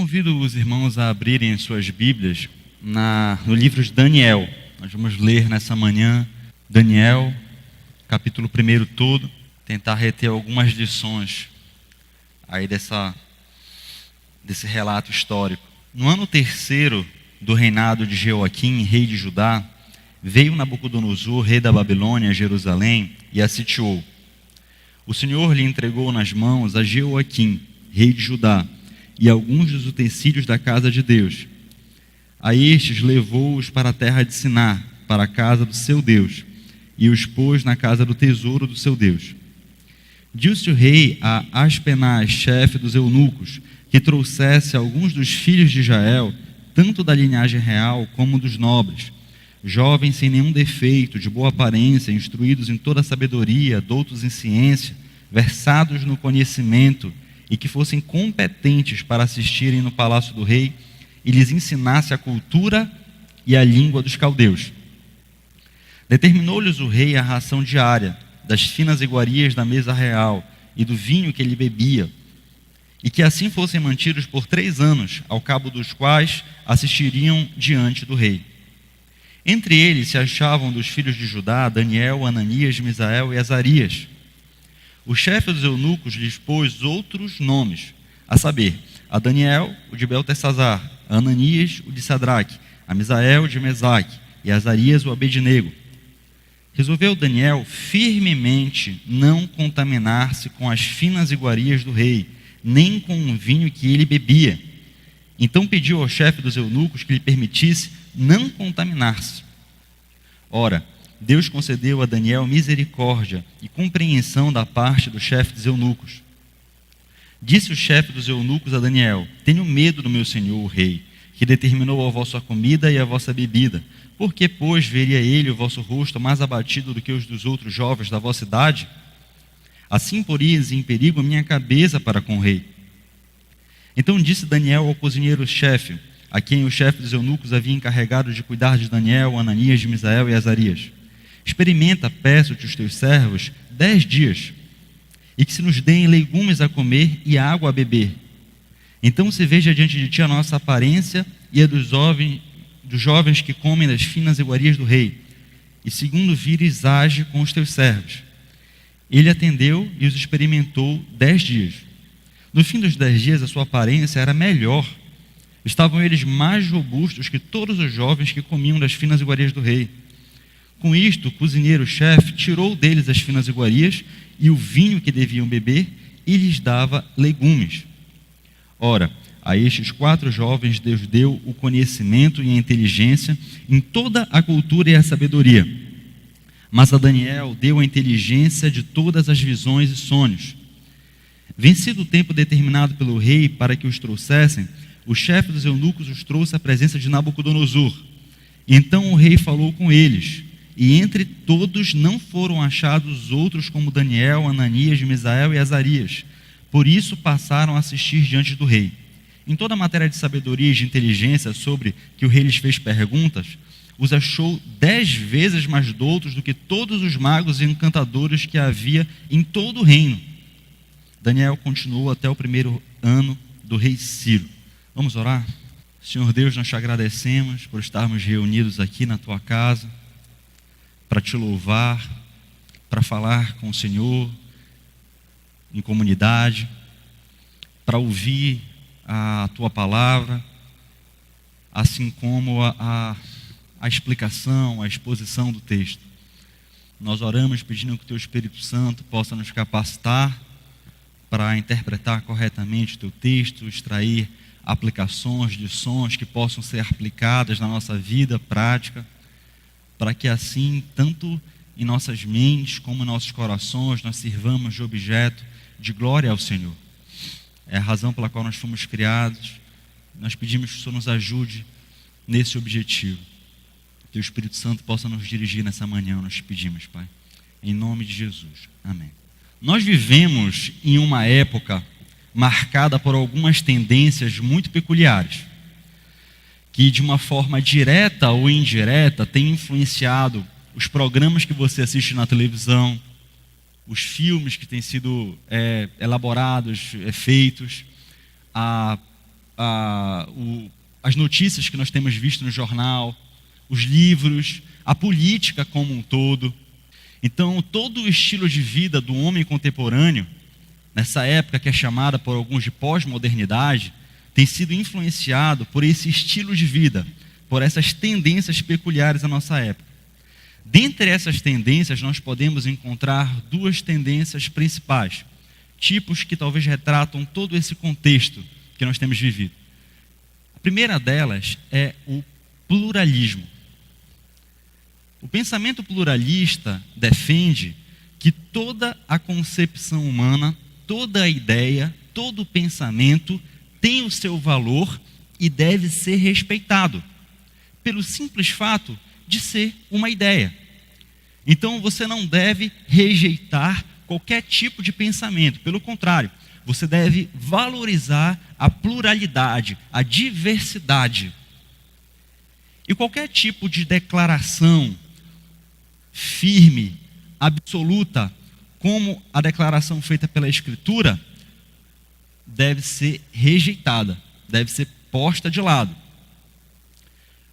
convido os irmãos a abrirem as suas Bíblias no livro de Daniel. Nós vamos ler nessa manhã Daniel, capítulo 1 todo, tentar reter algumas lições aí desse relato histórico. No ano 3º do reinado de Jeoaquim, rei de Judá, veio Nabucodonosor, rei da Babilônia, a Jerusalém e a sitiou. O Senhor lhe entregou nas mãos a Jeoaquim, rei de Judá, e alguns dos utensílios da casa de Deus. A estes levou-os para a terra de Siná, para a casa do seu Deus, e os pôs na casa do tesouro do seu Deus. Disse o rei a Aspenaz, chefe dos eunucos, que trouxesse alguns dos filhos de Israel, tanto da linhagem real como dos nobres, jovens sem nenhum defeito, de boa aparência, instruídos em toda a sabedoria, doutos em ciência, versados no conhecimento, e que fossem competentes para assistirem no palácio do rei e lhes ensinasse a cultura e a língua dos caldeus. Determinou-lhes o rei a ração diária das finas iguarias da mesa real e do vinho que ele bebia, e que assim fossem mantidos por 3 anos, ao cabo dos quais assistiriam diante do rei. Entre eles se achavam dos filhos de Judá Daniel, Ananias, Misael e Azarias. O chefe dos eunucos lhes pôs outros nomes, a saber, a Daniel, o de Beltesazar, a Ananias, o de Sadraque, a Misael, o de Mesaque, e a Azarias, o Abednego. Resolveu Daniel firmemente não contaminar-se com as finas iguarias do rei, nem com o vinho que ele bebia. Então pediu ao chefe dos eunucos que lhe permitisse não contaminar-se. Ora, Deus concedeu a Daniel misericórdia e compreensão da parte do chefe dos eunucos. Disse o chefe dos eunucos a Daniel: tenho medo do meu senhor, o rei, que determinou a vossa comida e a vossa bebida. Por que, pois, veria ele o vosso rosto mais abatido do que os dos outros jovens da vossa idade? Assim porias em perigo a minha cabeça para com o rei. Então disse Daniel ao cozinheiro-chefe, a quem o chefe dos eunucos havia encarregado de cuidar de Daniel, Ananias, Misael e Azarias: experimenta, peço-te, os teus servos 10 dias, e que se nos deem legumes a comer e água a beber. Então se veja diante de ti a nossa aparência e a dos jovens que comem das finas iguarias do rei, e segundo vires, age com os teus servos. Ele atendeu e os experimentou 10 dias. No fim dos 10 dias a sua aparência era melhor. Estavam eles mais robustos que todos os jovens que comiam das finas iguarias do rei. Com isto, o cozinheiro-chefe tirou deles as finas iguarias e o vinho que deviam beber, e lhes dava legumes. Ora, a estes 4 jovens Deus deu o conhecimento e a inteligência em toda a cultura e a sabedoria. Mas a Daniel deu a inteligência de todas as visões e sonhos. Vencido o tempo determinado pelo rei para que os trouxessem, o chefe dos eunucos os trouxe à presença de Nabucodonosor. Então o rei falou com eles, e entre todos não foram achados outros como Daniel, Ananias, Misael e Azarias. Por isso passaram a assistir diante do rei. Em toda a matéria de sabedoria e de inteligência sobre que o rei lhes fez perguntas, os achou 10 vezes mais doutos do que todos os magos e encantadores que havia em todo o reino. Daniel continuou até o 1º ano do rei Ciro. Vamos orar? Senhor Deus, nós te agradecemos por estarmos reunidos aqui na tua casa, para te louvar, para falar com o Senhor em comunidade, para ouvir a tua palavra, assim como a explicação, a exposição do texto. Nós oramos pedindo que o teu Espírito Santo possa nos capacitar para interpretar corretamente o teu texto, extrair aplicações, lições que possam ser aplicadas na nossa vida prática, para que assim, tanto em nossas mentes como em nossos corações, nós sirvamos de objeto de glória ao Senhor. É a razão pela qual nós fomos criados. Nós pedimos que o Senhor nos ajude nesse objetivo. Que o Espírito Santo possa nos dirigir nessa manhã, nós pedimos, Pai. Em nome de Jesus. Amém. Nós vivemos em uma época marcada por algumas tendências muito peculiares, que de uma forma direta ou indireta tem influenciado os programas que você assiste na televisão, os filmes que têm sido elaborados, feitos, as notícias que nós temos visto no jornal, os livros, a política como um todo. Então, todo o estilo de vida do homem contemporâneo, nessa época que é chamada por alguns de pós-modernidade, tem sido influenciado por esse estilo de vida, por essas tendências peculiares à nossa época. Dentre essas tendências, nós podemos encontrar duas tendências principais, tipos que talvez retratam todo esse contexto que nós temos vivido. A primeira delas é o pluralismo. O pensamento pluralista defende que toda a concepção humana, toda a ideia, todo o pensamento tem o seu valor e deve ser respeitado, pelo simples fato de ser uma ideia. Então você não deve rejeitar qualquer tipo de pensamento, pelo contrário, você deve valorizar a pluralidade, a diversidade. E qualquer tipo de declaração firme, absoluta, como a declaração feita pela Escritura, deve ser rejeitada, deve ser posta de lado.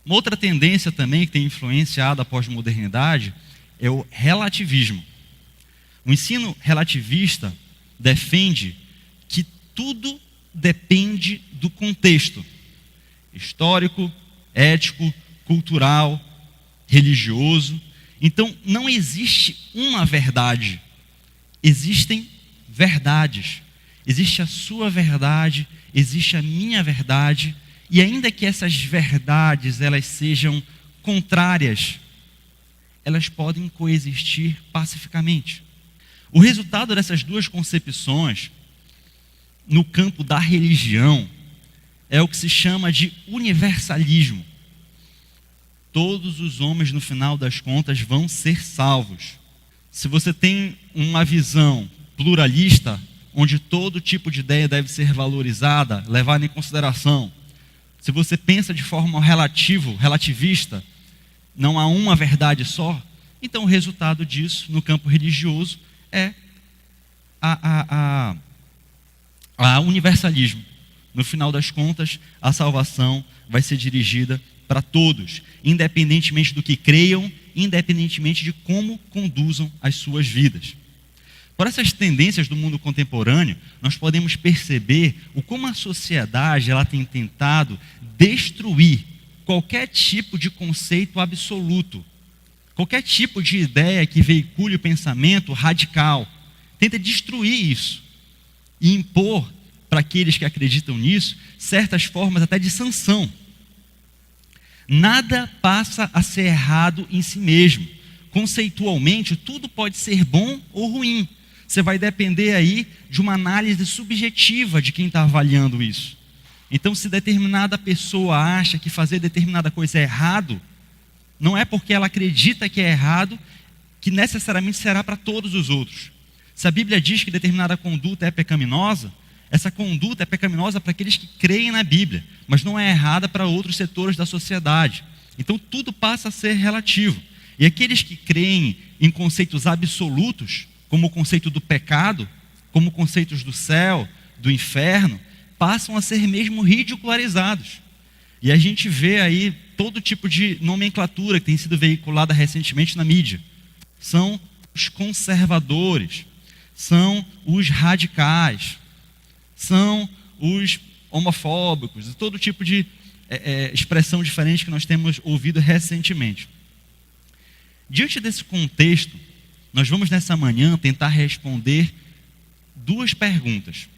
Uma outra tendência também que tem influenciado a pós-modernidade é o relativismo. O ensino relativista defende que tudo depende do contexto histórico, ético, cultural, religioso. Então, não existe uma verdade, existem verdades. Existe a sua verdade, existe a minha verdade, e ainda que essas verdades elas sejam contrárias, elas podem coexistir pacificamente. O resultado dessas duas concepções, no campo da religião, é o que se chama de universalismo. Todos os homens, no final das contas, vão ser salvos. Se você tem uma visão pluralista, onde todo tipo de ideia deve ser valorizada, levada em consideração. Se você pensa de forma relativista, não há uma verdade só, então o resultado disso, no campo religioso, é a universalismo. No final das contas, a salvação vai ser dirigida para todos, independentemente do que creiam, independentemente de como conduzam as suas vidas. Por essas tendências do mundo contemporâneo, nós podemos perceber o como a sociedade ela tem tentado destruir qualquer tipo de conceito absoluto, qualquer tipo de ideia que veicule o pensamento radical. Tenta destruir isso e impor para aqueles que acreditam nisso certas formas até de sanção. Nada passa a ser errado em si mesmo. Conceitualmente, tudo pode ser bom ou ruim. Você vai depender aí de uma análise subjetiva de quem está avaliando isso. Então, se determinada pessoa acha que fazer determinada coisa é errado, não é porque ela acredita que é errado, que necessariamente será para todos os outros. Se a Bíblia diz que determinada conduta é pecaminosa, essa conduta é pecaminosa para aqueles que creem na Bíblia, mas não é errada para outros setores da sociedade. Então, tudo passa a ser relativo. E aqueles que creem em conceitos absolutos, como o conceito do pecado, como conceitos do céu, do inferno, passam a ser mesmo ridicularizados. E a gente vê aí todo tipo de nomenclatura que tem sido veiculada recentemente na mídia. São os conservadores, são os radicais, são os homofóbicos, todo tipo de expressão diferente que nós temos ouvido recentemente. Diante desse contexto, nós vamos nessa manhã tentar responder duas perguntas,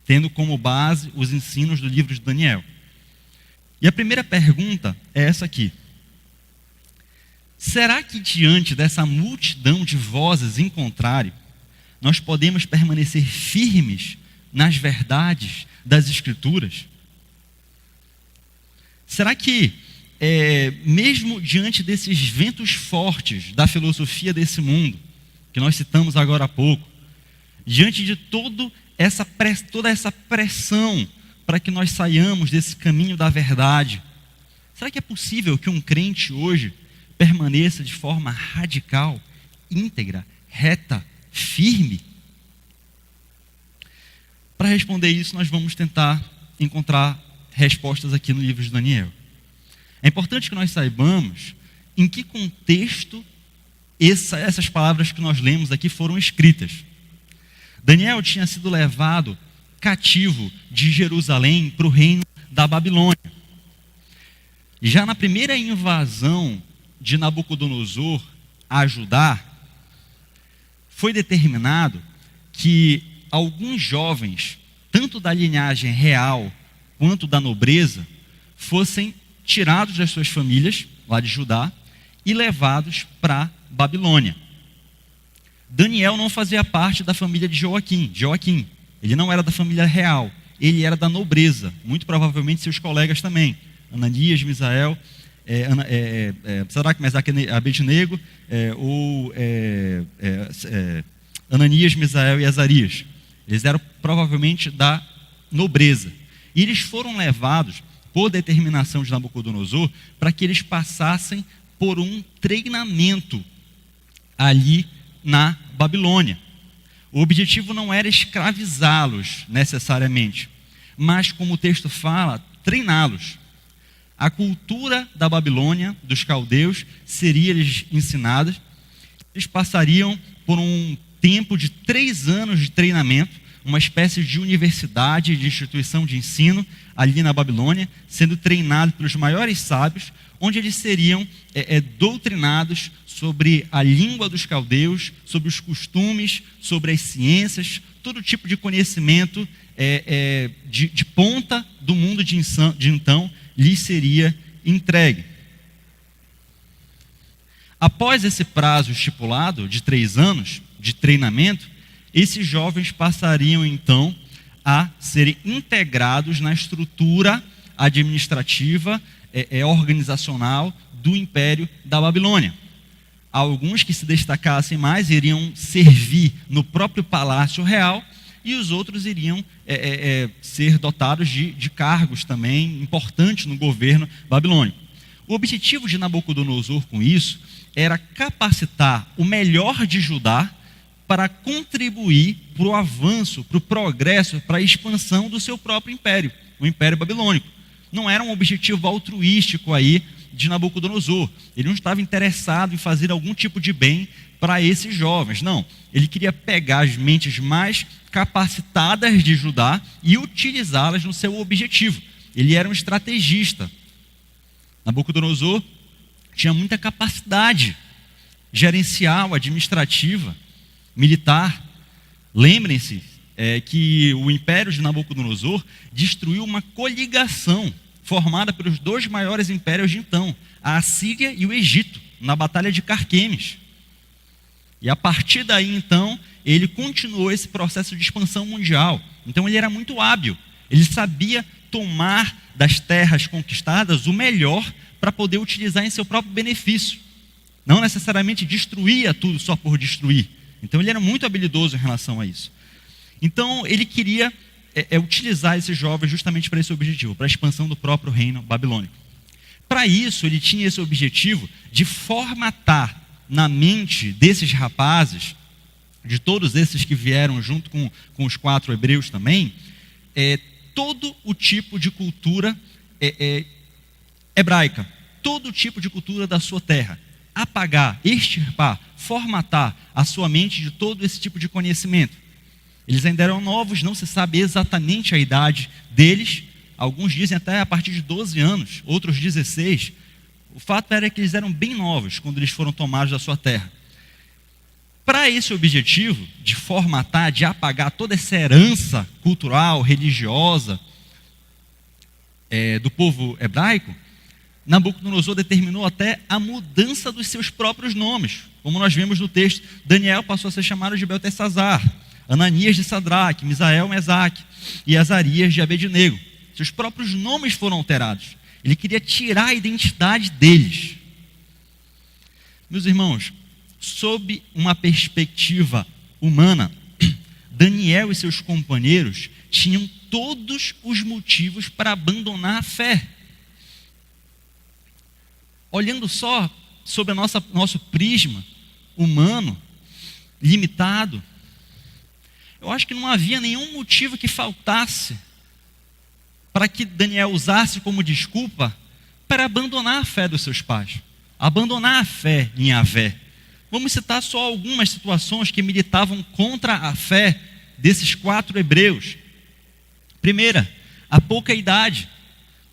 tendo como base os ensinos do livro de Daniel. E a primeira pergunta é essa aqui: será que diante dessa multidão de vozes em contrário, nós podemos permanecer firmes nas verdades das Escrituras? Será que, mesmo diante desses ventos fortes da filosofia desse mundo, que nós citamos agora há pouco, diante de toda essa pressão para que nós saiamos desse caminho da verdade, será que é possível que um crente hoje permaneça de forma radical, íntegra, reta, firme? Para responder isso, nós vamos tentar encontrar respostas aqui no livro de Daniel. É importante que nós saibamos em que contexto essas palavras que nós lemos aqui foram escritas. Daniel tinha sido levado cativo de Jerusalém para o reino da Babilônia. Já na primeira invasão de Nabucodonosor a Judá, foi determinado que alguns jovens, tanto da linhagem real quanto da nobreza, fossem tirados das suas famílias, lá de Judá, e levados para Babilônia. Daniel não fazia parte da família de Joaquim. Ele não era da família real, ele era da nobreza, muito provavelmente seus colegas também. Ananias, Misael, Sadraque, Mesaque e Abednego, Ananias, Misael e Azarias. Eles eram provavelmente da nobreza. E eles foram levados, por determinação de Nabucodonosor, para que eles passassem por um treinamento ali na Babilônia. O objetivo não era escravizá-los necessariamente, mas, como o texto fala, treiná-los. A cultura da Babilônia, dos caldeus, seria-lhes ensinada. Eles passariam por um tempo de 3 anos de treinamento, uma espécie de universidade, de instituição de ensino, ali na Babilônia, sendo treinados pelos maiores sábios, onde eles seriam doutrinados sobre a língua dos caldeus, sobre os costumes, sobre as ciências, todo tipo de conhecimento de ponta do mundo de então, lhes seria entregue. Após esse prazo estipulado de 3 anos de treinamento, esses jovens passariam então a serem integrados na estrutura administrativa, organizacional do Império da Babilônia. Alguns que se destacassem mais iriam servir no próprio palácio real, e os outros iriam ser dotados de cargos também importantes no governo babilônico. O objetivo de Nabucodonosor com isso era capacitar o melhor de Judá para contribuir para o avanço, para o progresso, para a expansão do seu próprio império, o Império Babilônico. Não era um objetivo altruístico aí de Nabucodonosor. Ele não estava interessado em fazer algum tipo de bem para esses jovens, não. Ele queria pegar as mentes mais capacitadas de Judá e utilizá-las no seu objetivo. Ele era um estrategista. Nabucodonosor tinha muita capacidade gerencial, administrativa, militar. Lembrem-se que o império de Nabucodonosor destruiu uma coligação formada pelos 2 maiores impérios de então, a Assíria e o Egito, na Batalha de Carquemes. E a partir daí, então, ele continuou esse processo de expansão mundial. Então ele era muito hábil, ele sabia tomar das terras conquistadas o melhor para poder utilizar em seu próprio benefício. Não necessariamente destruía tudo só por destruir. Então ele era muito habilidoso em relação a isso. Então ele queria utilizar esses jovens justamente para esse objetivo, para a expansão do próprio reino babilônico. Para isso ele tinha esse objetivo de formatar na mente desses rapazes, de todos esses que vieram junto com os 4 hebreus também, todo o tipo de cultura hebraica, todo o tipo de cultura da sua terra. Apagar, extirpar, formatar a sua mente de todo esse tipo de conhecimento. Eles ainda eram novos, não se sabe exatamente a idade deles. Alguns dizem até a partir de 12 anos, outros 16. O fato era que eles eram bem novos quando eles foram tomados da sua terra. Para esse objetivo de formatar, de apagar toda essa herança cultural, religiosa do povo hebraico, Nabucodonosor determinou até a mudança dos seus próprios nomes. Como nós vemos no texto, Daniel passou a ser chamado de Beltesazar, Ananias de Sadraque, Misael, Mesaque e Azarias de Abednego. Seus próprios nomes foram alterados. Ele queria tirar a identidade deles. Meus irmãos, sob uma perspectiva humana, Daniel e seus companheiros tinham todos os motivos para abandonar a fé. Olhando só sobre nosso prisma humano, limitado, eu acho que não havia nenhum motivo que faltasse para que Daniel usasse como desculpa para abandonar a fé dos seus pais, abandonar a fé em Yahvé. Vamos citar só algumas situações que militavam contra a fé desses 4 hebreus. Primeira, a pouca idade.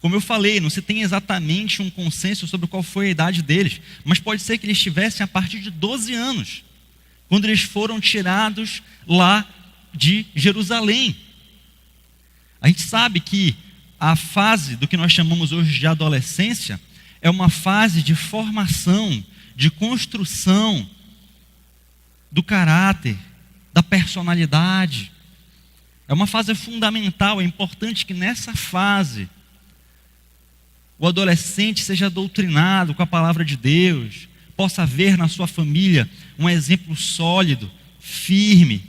Como eu falei, não se tem exatamente um consenso sobre qual foi a idade deles, mas pode ser que eles estivessem a partir de 12 anos, quando eles foram tirados lá de Jerusalém. A gente sabe que a fase do que nós chamamos hoje de adolescência é uma fase de formação, de construção do caráter, da personalidade. É uma fase fundamental, é importante que nessa fase o adolescente seja doutrinado com a palavra de Deus, possa ver na sua família um exemplo sólido, firme.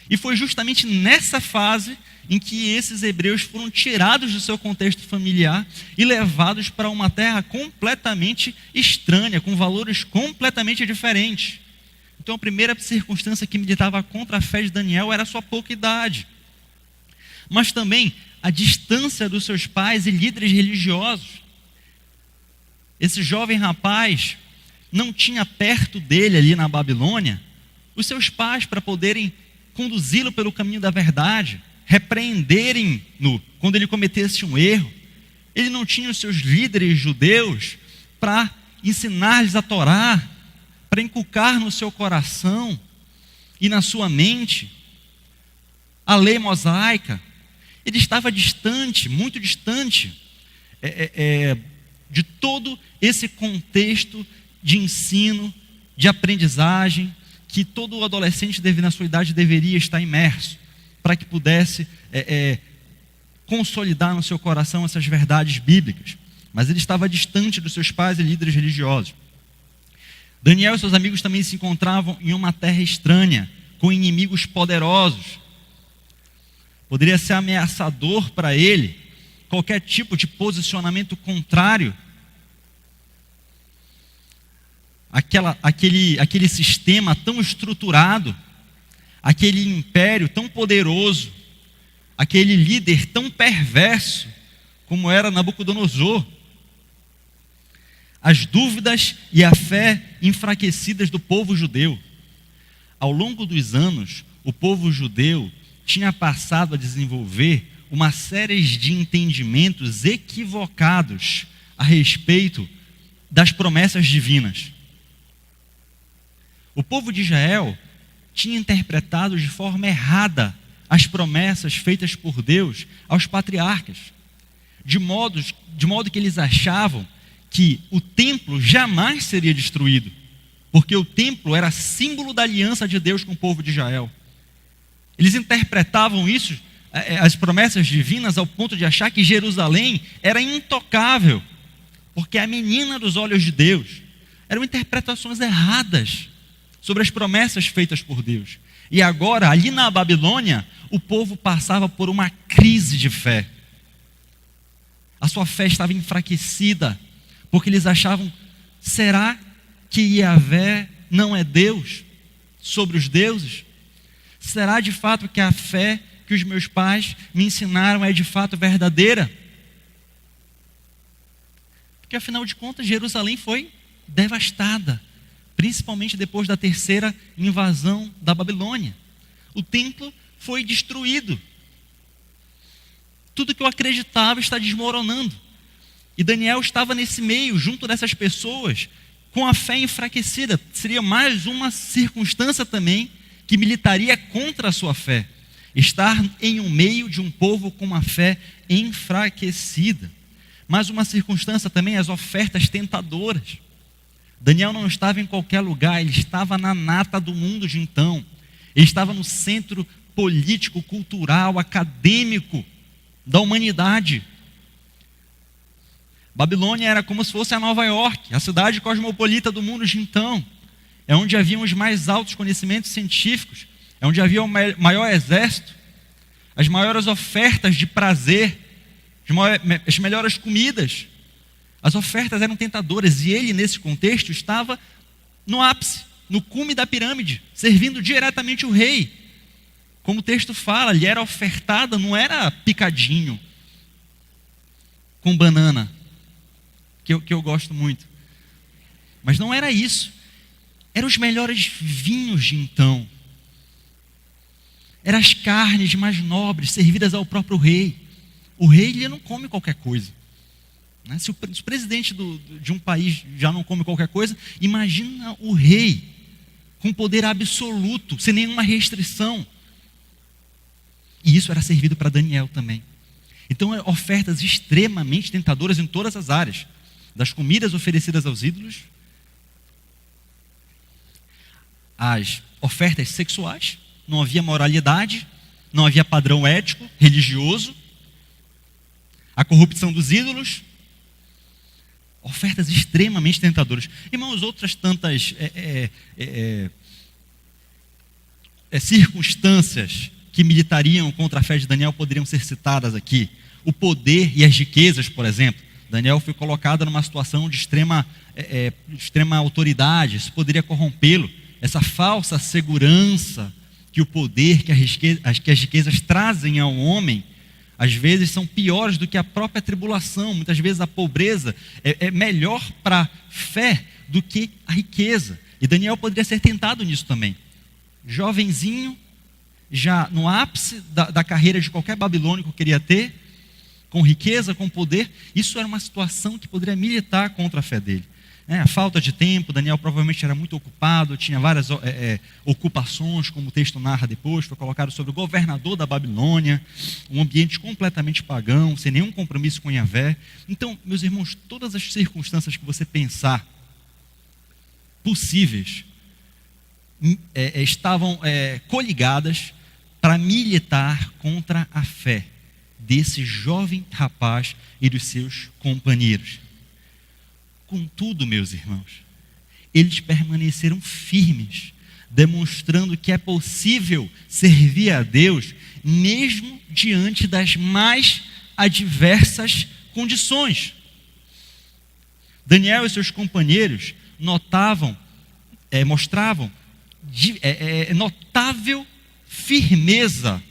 E foi justamente nessa fase em que esses hebreus foram tirados do seu contexto familiar e levados para uma terra completamente estranha, com valores completamente diferentes. Então a primeira circunstância que militava contra a fé de Daniel era a sua pouca idade. Mas também a distância dos seus pais e líderes religiosos. Esse jovem rapaz não tinha perto dele ali na Babilônia os seus pais para poderem conduzi-lo pelo caminho da verdade, repreenderem-no quando ele cometesse um erro. Ele não tinha os seus líderes judeus para ensinar-lhes a Torá, para inculcar no seu coração e na sua mente a lei mosaica. Ele estava distante, muito distante de todo esse contexto de ensino, de aprendizagem, que todo adolescente na sua idade deveria estar imerso, para que pudesse consolidar no seu coração essas verdades bíblicas. Mas ele estava distante dos seus pais e líderes religiosos. Daniel e seus amigos também se encontravam em uma terra estranha, com inimigos poderosos. Poderia ser ameaçador para ele qualquer tipo de posicionamento contrário àquele sistema tão estruturado, aquele império tão poderoso, aquele líder tão perverso como era Nabucodonosor. As dúvidas e a fé enfraquecidas do povo judeu. Ao longo dos anos, o povo judeu tinha passado a desenvolver uma série de entendimentos equivocados a respeito das promessas divinas. O povo de Israel tinha interpretado de forma errada as promessas feitas por Deus aos patriarcas, de modo que eles achavam que o templo jamais seria destruído, porque o templo era símbolo da aliança de Deus com o povo de Israel. Eles interpretavam isso, as promessas divinas, ao ponto de achar que Jerusalém era intocável, porque é a menina dos olhos de Deus. Eram interpretações erradas sobre as promessas feitas por Deus. E agora, ali na Babilônia, o povo passava por uma crise de fé. A sua fé estava enfraquecida, porque eles achavam, será que Yahvé não é Deus sobre os deuses? Será de fato que a fé que os meus pais me ensinaram é de fato verdadeira? Porque afinal de contas, Jerusalém foi devastada, principalmente depois da terceira invasão da Babilônia. O templo foi destruído. Tudo que eu acreditava está desmoronando. E Daniel estava nesse meio, junto dessas pessoas, com a fé enfraquecida. Seria mais uma circunstância também que militaria contra a sua fé. Estar em um meio de um povo com uma fé enfraquecida. Mais uma circunstância também, as ofertas tentadoras. Daniel não estava em qualquer lugar, ele estava na nata do mundo de então. Ele estava no centro político, cultural, acadêmico da humanidade. Babilônia era como se fosse a Nova York, a cidade cosmopolita do mundo de então. É onde haviam os mais altos conhecimentos científicos, é onde havia o maior exército, as maiores ofertas de prazer, as melhores comidas. As ofertas eram tentadoras e ele, nesse contexto, estava no ápice, no cume da pirâmide, servindo diretamente o rei. Como o texto fala, lhe era ofertada, não era picadinho, com banana, que eu gosto muito. Mas não era isso. Eram os melhores vinhos de então. Eram as carnes mais nobres, servidas ao próprio rei. O rei, ele não come qualquer coisa. Né? Se o presidente de um país já não come qualquer coisa, imagina o rei, com poder absoluto, sem nenhuma restrição. E isso era servido para Daniel também. Então, ofertas extremamente tentadoras em todas as áreas. Das comidas oferecidas aos ídolos, as ofertas sexuais, não havia moralidade, não havia padrão ético, religioso, a corrupção dos ídolos, ofertas extremamente tentadoras. Irmãos, outras tantas circunstâncias que militariam contra a fé de Daniel poderiam ser citadas aqui. O poder e as riquezas, por exemplo. Daniel foi colocado numa situação de extrema autoridade, isso poderia corrompê-lo. Essa falsa segurança que o poder, que as riquezas trazem ao homem, às vezes são piores do que a própria tribulação. Muitas vezes a pobreza é melhor para a fé do que a riqueza. E Daniel poderia ser tentado nisso também. Jovenzinho, já no ápice da carreira de qualquer babilônico queria ter, com riqueza, com poder, isso era uma situação que poderia militar contra a fé dele. A falta de tempo, Daniel provavelmente era muito ocupado, tinha várias ocupações, como o texto narra depois, foi colocado sobre o governador da Babilônia, um ambiente completamente pagão, sem nenhum compromisso com Yahvé. Então, meus irmãos, todas as circunstâncias que você pensar possíveis, estavam coligadas para militar contra a fé desse jovem rapaz e dos seus companheiros. Contudo, meus irmãos, eles permaneceram firmes, demonstrando que é possível servir a Deus mesmo diante das mais adversas condições. Daniel e seus companheiros mostravam notável firmeza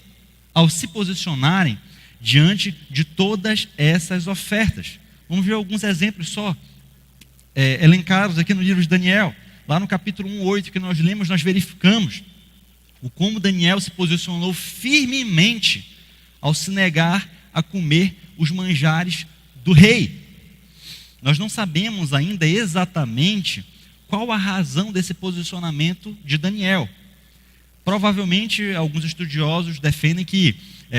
ao se posicionarem diante de todas essas ofertas. Vamos ver alguns exemplos só, elencados aqui no livro de Daniel. Lá no capítulo 1:8 que nós lemos, nós verificamos como Daniel se posicionou firmemente ao se negar a comer os manjares do rei. Nós não sabemos ainda exatamente qual a razão desse posicionamento de Daniel. Provavelmente, alguns estudiosos defendem que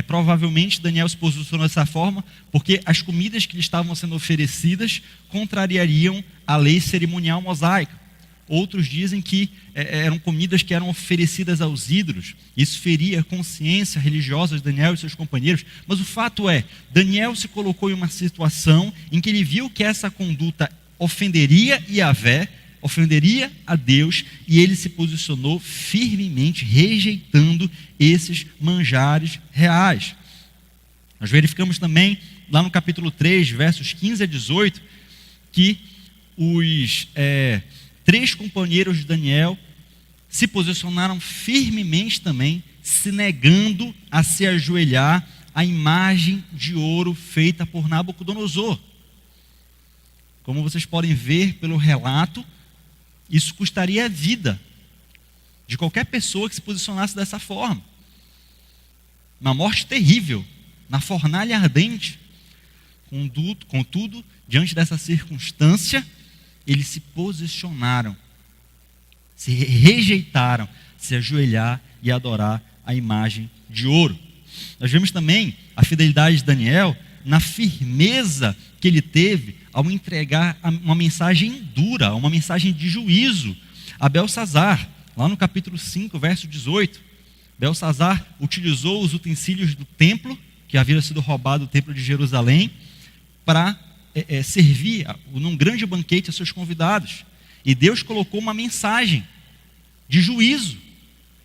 provavelmente Daniel se posicionou dessa forma porque as comidas que lhe estavam sendo oferecidas contrariariam a lei cerimonial mosaica. Outros dizem que eram comidas que eram oferecidas aos ídolos. Isso feria a consciência religiosa de Daniel e seus companheiros. Mas o fato é, Daniel se colocou em uma situação em que ele viu que essa conduta ofenderia Yahvé, ofenderia a Deus, e ele se posicionou firmemente, rejeitando esses manjares reais. Nós verificamos também, lá no capítulo 3, versos 15 a 18, que os 3 companheiros de Daniel se posicionaram firmemente também, se negando a se ajoelhar à imagem de ouro feita por Nabucodonosor. Como vocês podem ver pelo relato, isso custaria a vida de qualquer pessoa que se posicionasse dessa forma. Uma morte terrível, na fornalha ardente. Contudo, diante dessa circunstância, eles se posicionaram, se rejeitaram, se ajoelhar e adorar a imagem de ouro. Nós vemos também a fidelidade de Daniel na firmeza que ele teve ao entregar uma mensagem dura, uma mensagem de juízo a Belsazar, lá no capítulo 5, verso 18. Belsazar utilizou os utensílios do templo, que havia sido roubado do templo de Jerusalém, para servir num grande banquete a seus convidados. E Deus colocou uma mensagem de juízo.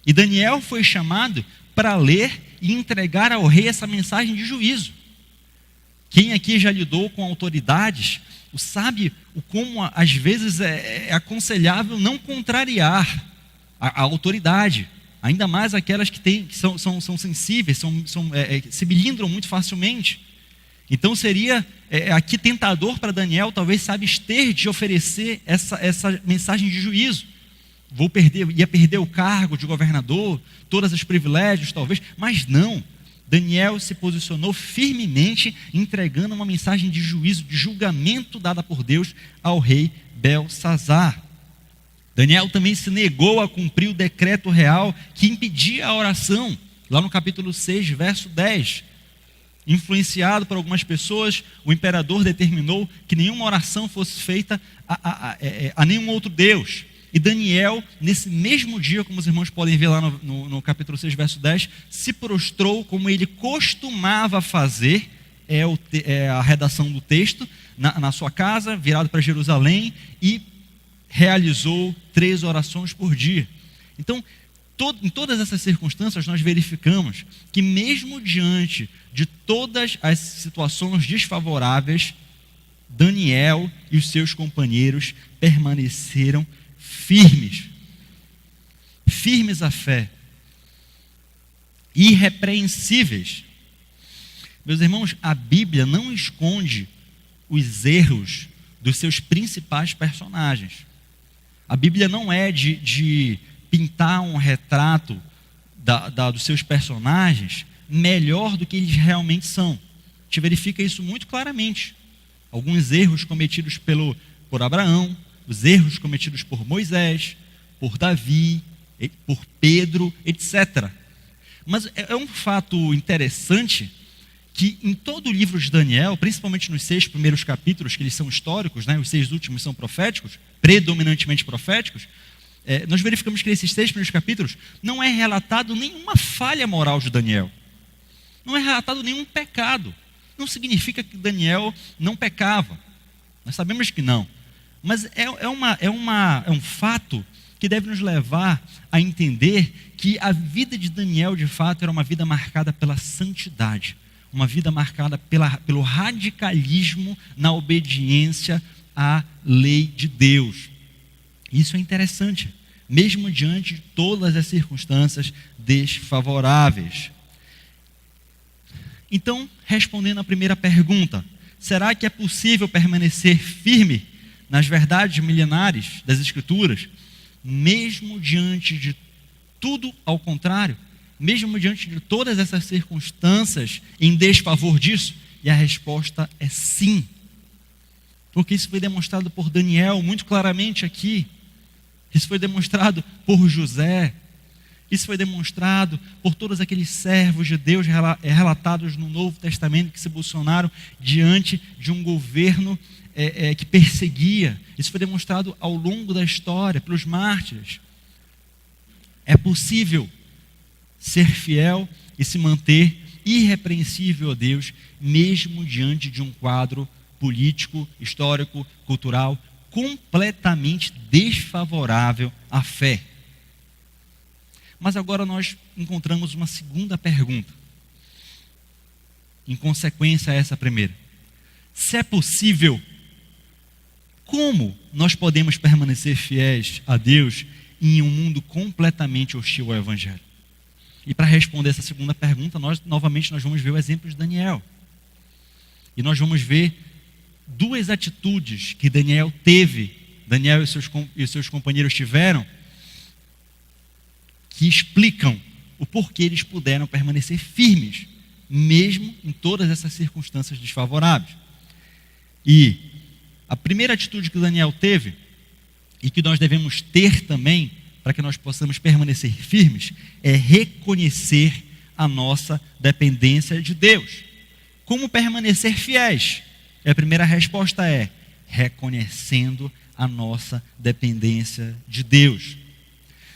E Daniel foi chamado para ler e entregar ao rei essa mensagem de juízo. Quem aqui já lidou com autoridades, sabe como às vezes é aconselhável não contrariar a autoridade, ainda mais aquelas que são sensíveis, se melindram muito facilmente. Então seria aqui tentador para Daniel, talvez, se abster de oferecer essa mensagem de juízo. Ia perder o cargo de governador, todos os privilégios, talvez, mas não. Daniel se posicionou firmemente, entregando uma mensagem de juízo, de julgamento dada por Deus ao rei Belsazar. Daniel também se negou a cumprir o decreto real que impedia a oração, lá no capítulo 6, verso 10. Influenciado por algumas pessoas, o imperador determinou que nenhuma oração fosse feita a nenhum outro Deus. E Daniel, nesse mesmo dia, como os irmãos podem ver lá no capítulo 6, verso 10, se prostrou como ele costumava fazer, a redação do texto, na sua casa, virado para Jerusalém, e realizou 3 orações por dia. Então, em todas essas circunstâncias, nós verificamos que mesmo diante de todas as situações desfavoráveis, Daniel e os seus companheiros permaneceram firmes à fé, irrepreensíveis. Meus irmãos, a Bíblia não esconde os erros dos seus principais personagens. A Bíblia não é de pintar um retrato dos seus personagens melhor do que eles realmente são. A gente verifica isso muito claramente. Alguns erros cometidos por Abraão, os erros cometidos por Moisés, por Davi, por Pedro, etc. Mas é um fato interessante que em todo o livro de Daniel, principalmente nos 6 primeiros capítulos, que eles são históricos, os 6 últimos são proféticos, predominantemente proféticos, nós verificamos que nesses 6 primeiros capítulos não é relatado nenhuma falha moral de Daniel. Não é relatado nenhum pecado. Não significa que Daniel não pecava. Nós sabemos que não. Mas é um fato que deve nos levar a entender que a vida de Daniel, de fato, era uma vida marcada pela santidade. Uma vida marcada pelo radicalismo na obediência à lei de Deus. Isso é interessante, mesmo diante de todas as circunstâncias desfavoráveis. Então, respondendo à primeira pergunta, será que é possível permanecer firme nas verdades milenares das Escrituras, mesmo diante de tudo ao contrário? Mesmo diante de todas essas circunstâncias em desfavor disso? E a resposta é sim. Porque isso foi demonstrado por Daniel muito claramente aqui. Isso foi demonstrado por José. Isso foi demonstrado por todos aqueles servos de Deus relatados no Novo Testamento que se posicionaram diante de um governo que perseguia. Isso foi demonstrado ao longo da história pelos mártires. É possível ser fiel e se manter irrepreensível a Deus, mesmo diante de um quadro político, histórico, cultural, completamente desfavorável à fé. Mas agora nós encontramos uma segunda pergunta, em consequência a essa primeira. Se é possível, como nós podemos permanecer fiéis a Deus em um mundo completamente hostil ao Evangelho? E para responder essa segunda pergunta, nós vamos ver o exemplo de Daniel. E nós vamos ver 2 atitudes que Daniel e os seus companheiros tiveram, que explicam o porquê eles puderam permanecer firmes, mesmo em todas essas circunstâncias desfavoráveis. E a primeira atitude que Daniel teve, e que nós devemos ter também, para que nós possamos permanecer firmes, é reconhecer a nossa dependência de Deus. Como permanecer fiéis? A primeira resposta é reconhecendo a nossa dependência de Deus.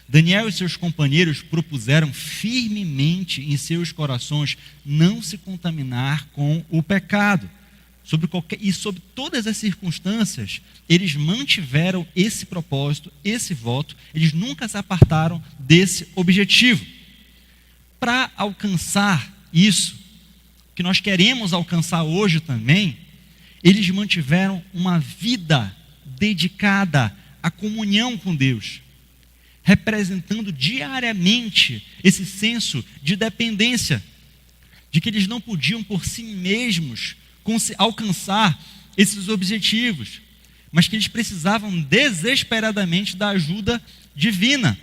Daniel e seus companheiros propuseram firmemente em seus corações não se contaminar com o pecado. Sobre todas as circunstâncias, eles mantiveram esse propósito, esse voto, eles nunca se apartaram desse objetivo. Para alcançar isso, que nós queremos alcançar hoje também, eles mantiveram uma vida dedicada à comunhão com Deus, representando diariamente esse senso de dependência, de que eles não podiam por si mesmos alcançar esses objetivos, mas que eles precisavam desesperadamente da ajuda divina.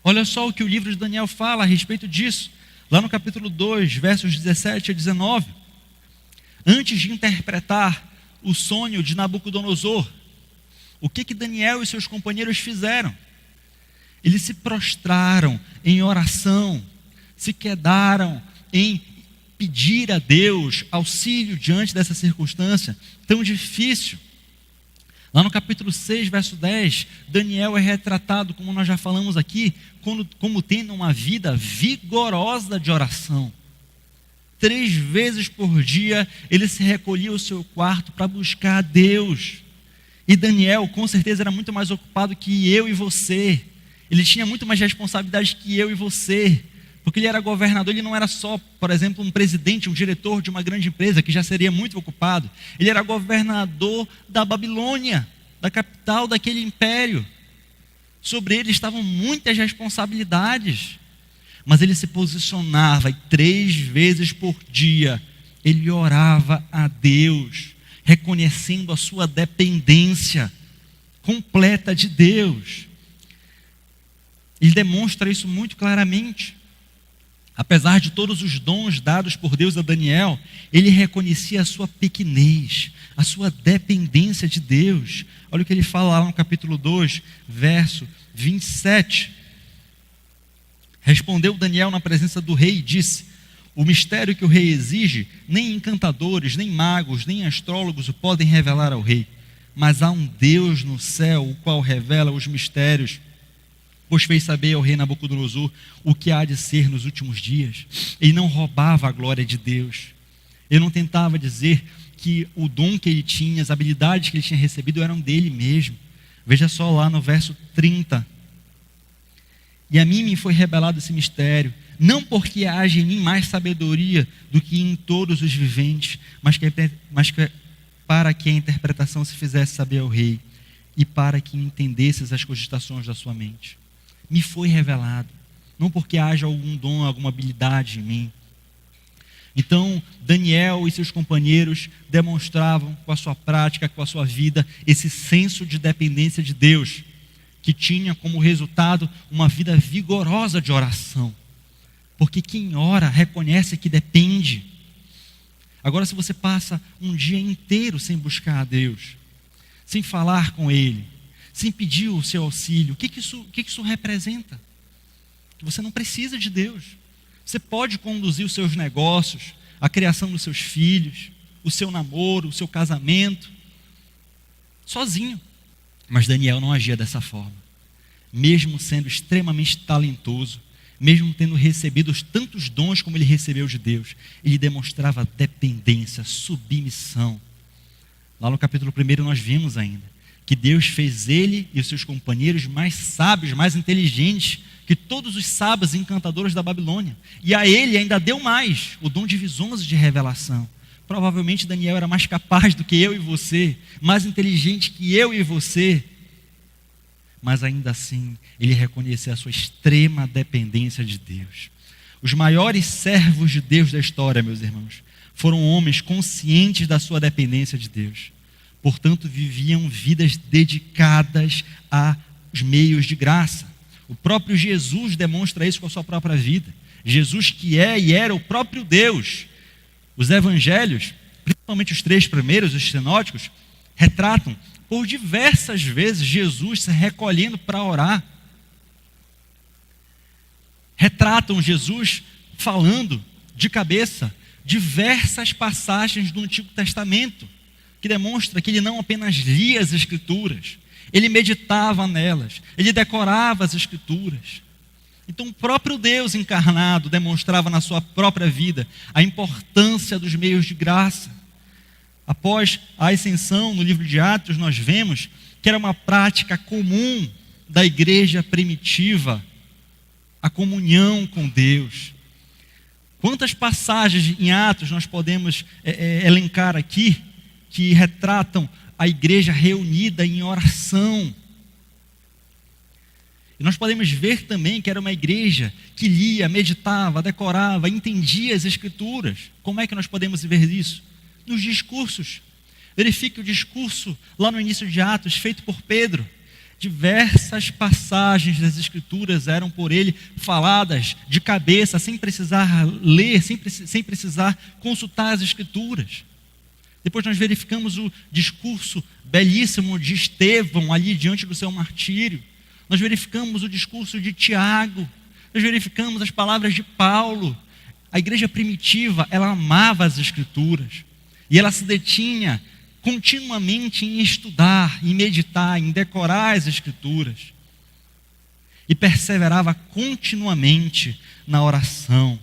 Olha só o que o livro de Daniel fala a respeito disso, lá no capítulo 2, versos 17 a 19. Antes de interpretar o sonho de Nabucodonosor, o que Daniel e seus companheiros fizeram? Eles se prostraram em oração, se quedaram em pedir a Deus auxílio diante dessa circunstância tão difícil. Lá no capítulo 6, verso 10, Daniel é retratado, como nós já falamos aqui, como tendo uma vida vigorosa de oração. 3 vezes por dia ele se recolhia ao seu quarto para buscar a Deus. E Daniel, com certeza, era muito mais ocupado que eu e você. Ele tinha muito mais responsabilidade que eu e você. Porque ele era governador, ele não era só, por exemplo, um presidente, um diretor de uma grande empresa, que já seria muito ocupado. Ele era governador da Babilônia, da capital daquele império. Sobre ele estavam muitas responsabilidades. Mas ele se posicionava e 3 vezes por dia ele orava a Deus, reconhecendo a sua dependência completa de Deus. Ele demonstra isso muito claramente. Apesar de todos os dons dados por Deus a Daniel, ele reconhecia a sua pequenez, a sua dependência de Deus. Olha o que ele fala lá no capítulo 2, verso 27. Respondeu Daniel na presença do rei e disse: o mistério que o rei exige, nem encantadores, nem magos, nem astrólogos o podem revelar ao rei. Mas há um Deus no céu, o qual revela os mistérios, pois fez saber ao rei Nabucodonosor o que há de ser nos últimos dias. Ele não roubava a glória de Deus. Ele não tentava dizer que o dom que ele tinha, as habilidades que ele tinha recebido eram dele mesmo. Veja só lá no verso 30. E a mim me foi revelado esse mistério, não porque haja em mim mais sabedoria do que em todos os viventes, mas para que a interpretação se fizesse saber ao rei, e para que entendesses as cogitações da sua mente. Me foi revelado, não porque haja algum dom, alguma habilidade em mim. Então, Daniel e seus companheiros demonstravam com a sua prática, com a sua vida, esse senso de dependência de Deus, que tinha como resultado uma vida vigorosa de oração. Porque quem ora reconhece que depende. Agora, se você passa um dia inteiro sem buscar a Deus, sem falar com Ele, sem pedir o seu auxílio, o que isso representa? Que você não precisa de Deus. Você pode conduzir os seus negócios, a criação dos seus filhos, o seu namoro, o seu casamento, sozinho. Mas Daniel não agia dessa forma. Mesmo sendo extremamente talentoso, mesmo tendo recebido tantos dons como ele recebeu de Deus, ele demonstrava dependência, submissão. Lá no capítulo 1 nós vimos ainda que Deus fez ele e os seus companheiros mais sábios, mais inteligentes que todos os sábios e encantadores da Babilônia. E a ele ainda deu mais, o dom de visões e de revelação. Provavelmente Daniel era mais capaz do que eu e você, mais inteligente que eu e você. Mas ainda assim, ele reconhecia a sua extrema dependência de Deus. Os maiores servos de Deus da história, meus irmãos, foram homens conscientes da sua dependência de Deus. Portanto, viviam vidas dedicadas aos meios de graça. O próprio Jesus demonstra isso com a sua própria vida. Jesus que é e era o próprio Deus. Os evangelhos, principalmente os 3 primeiros, os sinóticos, retratam por diversas vezes Jesus se recolhendo para orar. Retratam Jesus falando de cabeça diversas passagens do Antigo Testamento, que demonstra que ele não apenas lia as Escrituras, ele meditava nelas, ele decorava as Escrituras. Então o próprio Deus encarnado demonstrava na sua própria vida a importância dos meios de graça. Após a ascensão, no livro de Atos, nós vemos que era uma prática comum da igreja primitiva, a comunhão com Deus. Quantas passagens em Atos nós podemos elencar aqui, que retratam a igreja reunida em oração? E nós podemos ver também que era uma igreja que lia, meditava, decorava, entendia as Escrituras. Como é que nós podemos ver isso? nos discursos. Verifique o discurso lá no início de Atos, feito por Pedro. Diversas passagens das Escrituras eram por ele faladas de cabeça, sem precisar ler, sem precisar consultar as Escrituras. Depois nós verificamos o discurso belíssimo de Estevão, ali diante do seu martírio. Nós verificamos o discurso de Tiago. Nós verificamos as palavras de Paulo. A igreja primitiva, ela amava as Escrituras. E ela se detinha continuamente em estudar, em meditar, em decorar as Escrituras. E perseverava continuamente na oração.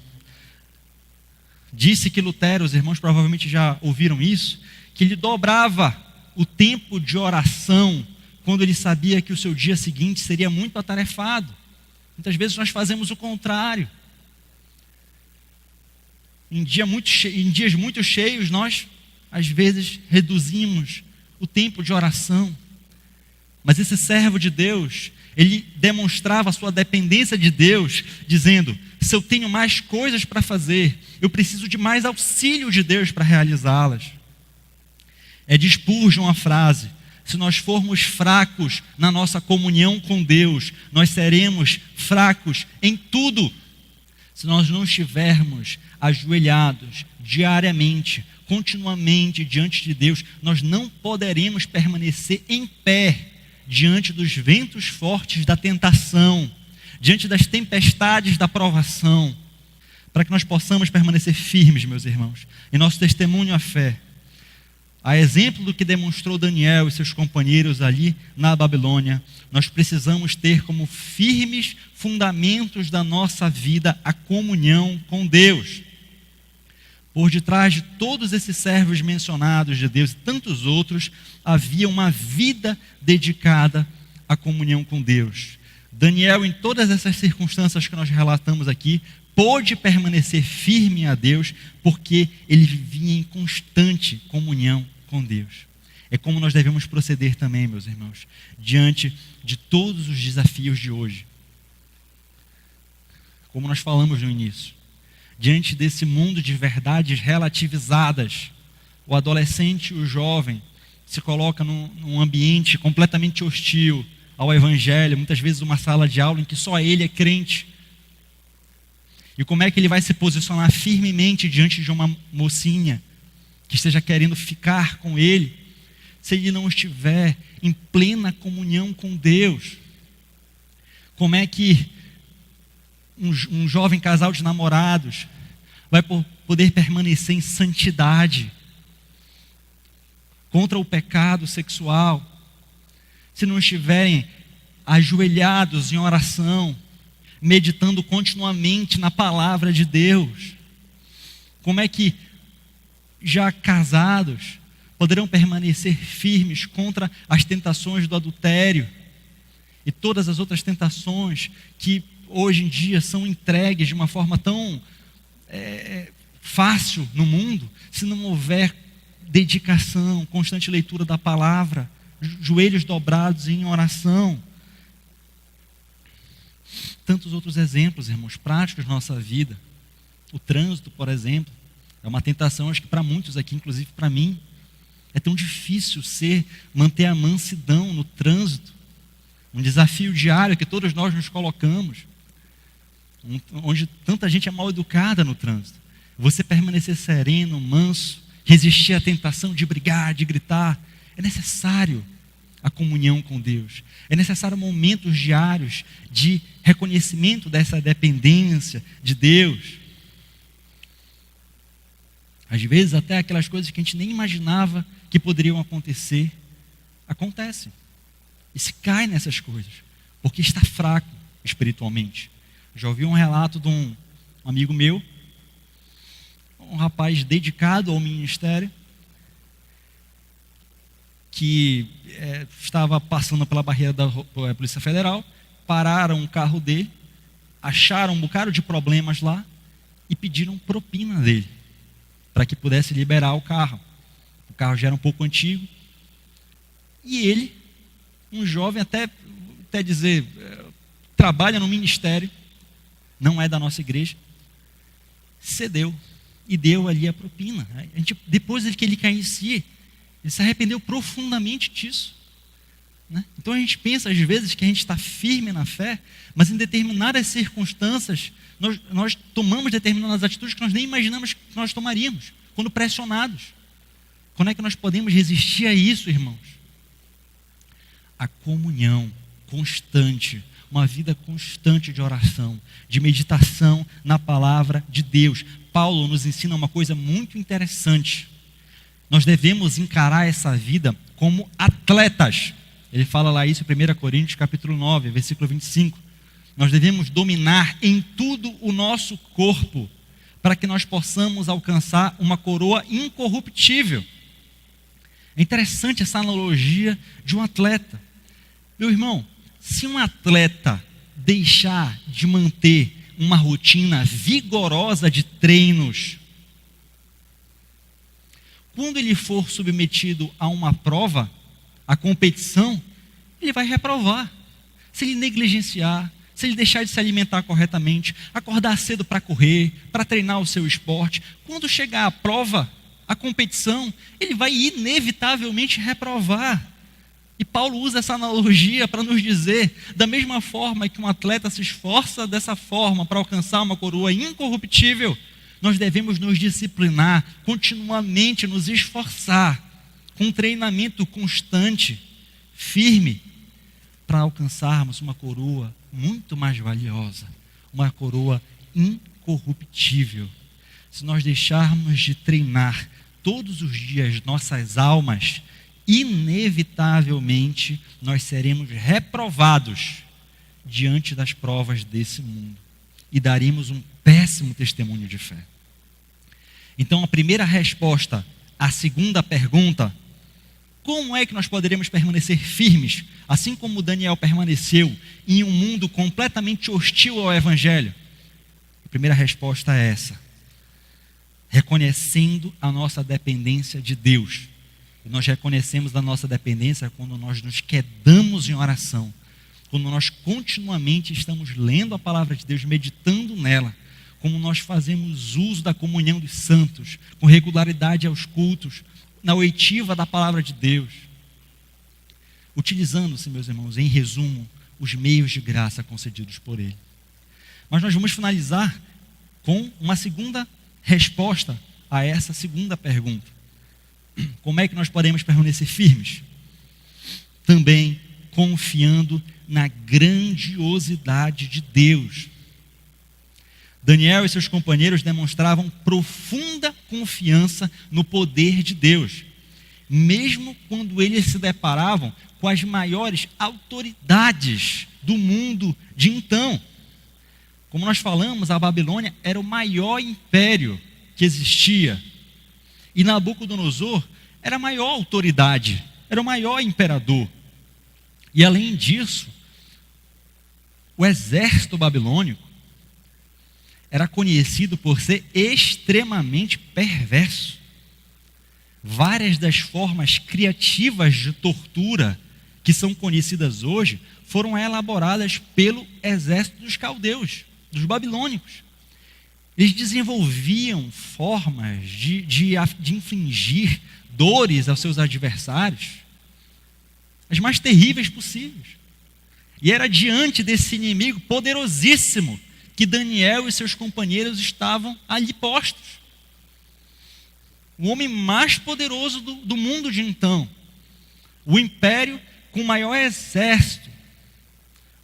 Disse que Lutero, os irmãos provavelmente já ouviram isso, que ele dobrava o tempo de oração quando ele sabia que o seu dia seguinte seria muito atarefado. Muitas vezes nós fazemos o contrário. Em dias muito cheios, nós às vezes reduzimos o tempo de oração. Mas esse servo de Deus, ele demonstrava a sua dependência de Deus, dizendo: se eu tenho mais coisas para fazer, eu preciso de mais auxílio de Deus para realizá-las. É de Spurgeon a frase: se nós formos fracos na nossa comunhão com Deus, nós seremos fracos em tudo. Se nós não estivermos ajoelhados diariamente, continuamente diante de Deus, nós não poderemos permanecer em pé diante dos ventos fortes da tentação, diante das tempestades da provação, para que nós possamos permanecer firmes, meus irmãos, em nosso testemunho à fé. A exemplo do que demonstrou Daniel e seus companheiros ali na Babilônia, nós precisamos ter como firmes fundamentos da nossa vida a comunhão com Deus. Por detrás de todos esses servos mencionados de Deus e tantos outros, havia uma vida dedicada à comunhão com Deus. Daniel, em todas essas circunstâncias que nós relatamos aqui, pôde permanecer firme a Deus, porque ele vivia em constante comunhão com Deus. É como nós devemos proceder também, meus irmãos, diante de todos os desafios de hoje. Como nós falamos no início, diante desse mundo de verdades relativizadas, o adolescente e o jovem se coloca num ambiente completamente hostil ao Evangelho, muitas vezes uma sala de aula em que só ele é crente. E como é que ele vai se posicionar firmemente diante de uma mocinha que esteja querendo ficar com ele, se ele não estiver em plena comunhão com Deus? Como é que um jovem casal de namorados vai poder permanecer em santidade contra o pecado sexual, se não estiverem ajoelhados em oração, meditando continuamente na palavra de Deus? Como é que já casados poderão permanecer firmes contra as tentações do adultério e todas as outras tentações que hoje em dia são entregues de uma forma tão fácil no mundo, se não houver dedicação, constante leitura da palavra, joelhos dobrados em oração? Tantos outros exemplos, irmãos, práticos na nossa vida. O trânsito, por exemplo, é uma tentação, acho que para muitos aqui, inclusive para mim. É tão difícil manter a mansidão no trânsito. Um desafio diário que todos nós nos colocamos, onde tanta gente é mal educada no trânsito. Você permanecer sereno, manso, resistir à tentação de brigar, de gritar, é necessário a comunhão com Deus. É necessário momentos diários de reconhecimento dessa dependência de Deus. Às vezes até aquelas coisas que a gente nem imaginava que poderiam acontecer, acontecem. E se cai nessas coisas, porque está fraco espiritualmente. Já ouvi um relato de um amigo meu, um rapaz dedicado ao ministério, que estava passando pela barreira da Polícia Federal, pararam o carro dele, acharam um bocado de problemas lá e pediram propina dele, para que pudesse liberar o carro. O carro já era um pouco antigo, e ele, um jovem, até dizer, trabalha no ministério, não é da nossa igreja, cedeu e deu ali a propina. Depois que ele caiu em si, ele se arrependeu profundamente disso. Né? Então a gente pensa às vezes que a gente está firme na fé, mas em determinadas circunstâncias nós tomamos determinadas atitudes que nós nem imaginamos que nós tomaríamos, quando pressionados. Quando é que nós podemos resistir a isso, irmãos? A comunhão constante, uma vida constante de oração, de meditação na palavra de Deus. Paulo nos ensina uma coisa muito interessante. Nós devemos encarar essa vida como atletas. Ele fala lá isso em 1 Coríntios capítulo 9, versículo 25. Nós devemos dominar em tudo o nosso corpo, para que nós possamos alcançar uma coroa incorruptível. É interessante essa analogia de um atleta. Meu irmão, se um atleta deixar de manter uma rotina vigorosa de treinos, quando ele for submetido a uma prova, a competição, ele vai reprovar. Se ele negligenciar, se ele deixar de se alimentar corretamente, acordar cedo para correr, para treinar o seu esporte, quando chegar a prova, a competição, ele vai inevitavelmente reprovar. E Paulo usa essa analogia para nos dizer, da mesma forma que um atleta se esforça dessa forma para alcançar uma coroa incorruptível, nós devemos nos disciplinar, continuamente nos esforçar, com um treinamento constante, firme, para alcançarmos uma coroa muito mais valiosa, uma coroa incorruptível. Se nós deixarmos de treinar todos os dias nossas almas, inevitavelmente nós seremos reprovados diante das provas desse mundo e daremos um péssimo testemunho de fé. Então, a primeira resposta à segunda pergunta: como é que nós poderemos permanecer firmes, assim como Daniel permaneceu em um mundo completamente hostil ao Evangelho? A primeira resposta é essa: reconhecendo a nossa dependência de Deus. E nós reconhecemos a nossa dependência quando nós nos quedamos em oração, quando nós continuamente estamos lendo a palavra de Deus, meditando nela, como nós fazemos uso da comunhão dos santos, com regularidade aos cultos, na oitiva da palavra de Deus, utilizando-se, meus irmãos, em resumo, os meios de graça concedidos por Ele. Mas nós vamos finalizar com uma segunda resposta a essa segunda pergunta: como é que nós podemos permanecer firmes? Também confiando na grandiosidade de Deus. Daniel e seus companheiros demonstravam profunda confiança no poder de Deus, mesmo quando eles se deparavam com as maiores autoridades do mundo de então. Como nós falamos, a Babilônia era o maior império que existia, e Nabucodonosor era a maior autoridade, era o maior imperador. E além disso, o exército babilônico era conhecido por ser extremamente perverso. Várias das formas criativas de tortura que são conhecidas hoje foram elaboradas pelo exército dos caldeus, dos babilônicos. Eles desenvolviam formas de infligir dores aos seus adversários, as mais terríveis possíveis. E era diante desse inimigo poderosíssimo que Daniel e seus companheiros estavam ali postos. O homem mais poderoso do mundo de então, o império com o maior exército,